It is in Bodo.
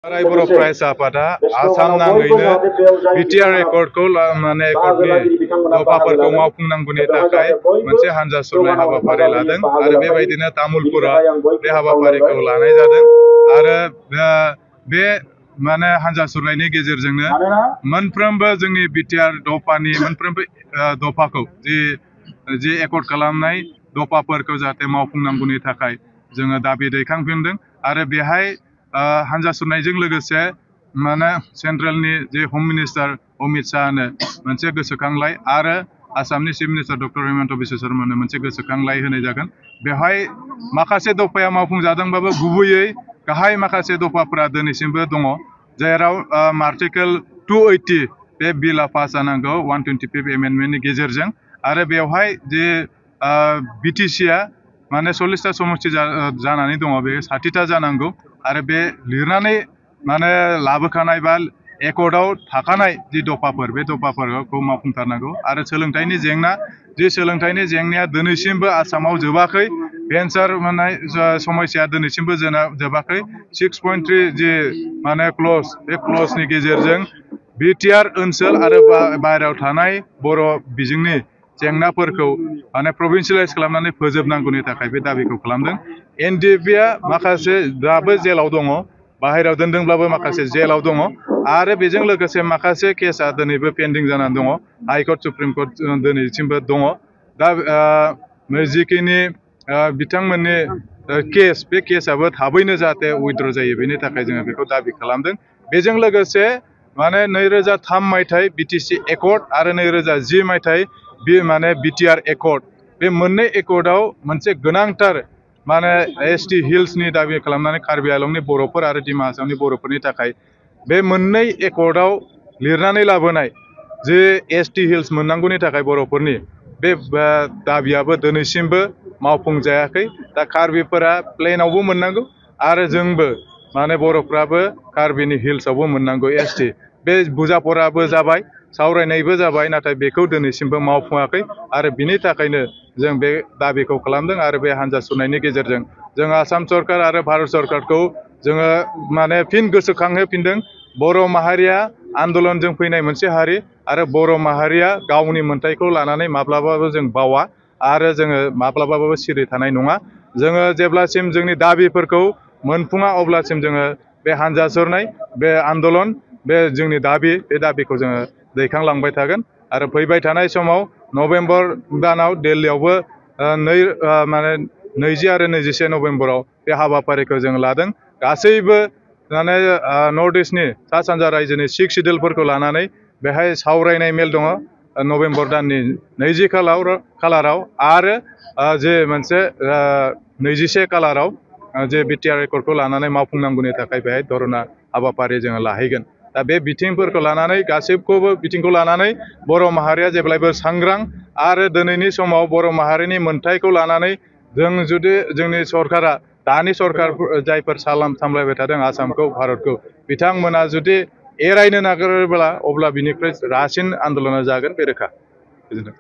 राय बर' फरायसा आफादा आसाम नाङैनो बिटिआर रेकर्डखौ माने रेकर्डनि दफाफोरखौ मावफुंनांगौनि थाखाय मोनसे हानजा सुरनाय हाबाफारि लादों आरो बेबायदिनो तामुलपुरा बे हाबाफारिखौ लानाय जादों आरो बे माने हानजा सुरनायनि गेजेरजोंनो मोनफ्रोमबो जोंनि बिटिआर दफानि मोनफ्रोमबो दफाखौ जि एकर्ड खालामनाय दफाफोरखौ जाहाथे मावफुंनांगौनि थाखाय जोङो दाबि दैखांफिनदों आरो बेहाय हानजा सुरनायजों लोगोसे माने सेन्ट्रेलनि जे हम मिनिस्टार अमित शाहनो मोनसे गोसोखांलाय आरो आसामनि chief minister doctor Himanta Biswa शर्मानो मोनसे गोसोखांलाय होनाय जागोन। बेवहाय माखासे दफाया मावफुंजादोंबाबो गुबैयै गाहाय माखासे दफाफोरा दिनैसिमबो दङ, जेराव आर्टिकेल 280 बे बिलआ पास जानांगौ 125 एमेन्डमेन्टनि गेजेरजों आरो बेवहाय जे बिटिसिआ माने 40टा समस्ति जानानै दङ, बे 60टा जानांगौ आरो बे लिरनानै माने लाबोखानाय बा एकर्डआव थाखानाय जि दफाफोर बे दफाफोरखौ मावफुंथारनांगौ आरो सोलोंथाइनि जेंनाया दिनैसिमबो आसामाव जोबाखै, भेन्सार मोननाय समस्याया दिनैसिमबो जोबाखै। 6.3 जि माने क्लज बे क्लजनि गेजेरजों बिटिआर ओनसोल आरो बाहेरायाव थानाय बर' बिजोंनि जेंनाफोरखौ माने प्रभिन्सियेलाइज खालामनानै फोजोबनांगौनि थाखाय बे दाबिखौ खालामदों। एनडिएफबिआ माखासे दाबो जेलाव दङ, बाहेरायाव दोनदोंब्लाबो माखासे जेलाव दङ आरो बेजों लोगोसे माखासे केसआ दिनैबो पेन्डिं जानानै दङ, हाइकर्ट सुप्रिम कर्ट दिनैसिमबो दङ। दा जिखिनि बिथांमोननि केस बे केसआबो थाबैनो जाहाथे उइथड्र जायो बेनि थाखाय जोङो बेखौ दाबि खालामदों। बेजों लोगोसे माने 2003 मायथाइ बिटिसि एकर्ड आरो 2010 मायथाइ माने बिटिआर एकर्ड, बे मोननै एकर्डआव मोनसे गोनांथार माने एसटि हिल्सनि दाबि खालामनानै कार्बि आंलंनि बर'फोर आरो डिमा हासावनि बर'फोरनि थाखाय बे मोननै एकर्डआव लिरनानै लाबोनाय जे एसटि हिल्स मोननांगौनि थाखाय बर'फोरनि बे दाबियाबो दिनैसिमबो मावफुंजायाखै। दा कार्बिफोरा प्लेनावबो मोननांगौ आरो जोंबो माने बर'फ्राबो कार्बिनि हिल्सआवबो मोननांगौ एसटि। बे बुजाफोराबो जाबाय, सावरायनायबो जाबाय, नाथाय बेखौ दिनैसिमबो मावफुङाखै आरो बिनि थाखायनो जों बे दाबिखौ खालामदों आरो बे हानजा सुरनायनि गेजेरजों जों आसाम सरकार आरो भारत सरकारखौ जोङो माने फिन गोसोखांहोफिनदों। बर' माहारिया आन्दलनजों फैनाय मोनसे हारि आरो बर' माहारिया गावनि मोन्थायखौ लानानै माब्लाबाबो जों बावा आरो जोङो माब्लाबाबो सिरि थानाय नङा। जोङो जेब्लासिम जोंनि दाबिफोरखौ मोनफुङा अब्लासिम जोङो बे हानजा सुरनाय, बे आन्दलन, बे जोंनि दाबि, बे दाबिखौ जोङो दैखांलांबाय थागोन आरो फैबाय थानाय समाव नभेम्बर दानाव दिल्लीयावबो 20 आरो 21 नभेम्बराव बे हाबाफारिखौ जों लादों। गासैबो माने नर्थ इस्टनि सा सानजा रायजोनि 6 सिडिउलफोरखौ लानानै बेहाय सावरायनाय मेल दङ नभेम्बर दाननि 20 खालाराव आरो जे मोनसे 21 खालाराव जे बिटिआर रेकर्डखौ लानानै मावफुंनांगौनि थाखाय बेहाय धरना हाबाफारि जोङो लाहैगोन। दा बे बिथिंफोरखौ लानानै गासैखौबो बिथिंखौ लानानै बर' माहारिया जेब्लायबो सांग्रां आरो दिनैनि समाव बर' माहारिनि मोन्थायखौ लानानै जों जुदि जोंनि सरकारा दानि सरकार जायफोर सामलायबाय थादों आसामखौ, भारतखौ, बिथांमोना जुदि एरायनो नागिरोब्ला अब्ला बिनिफ्राय रासिन आन्दलना जागोन, बे रोखा। गोजोन्थों।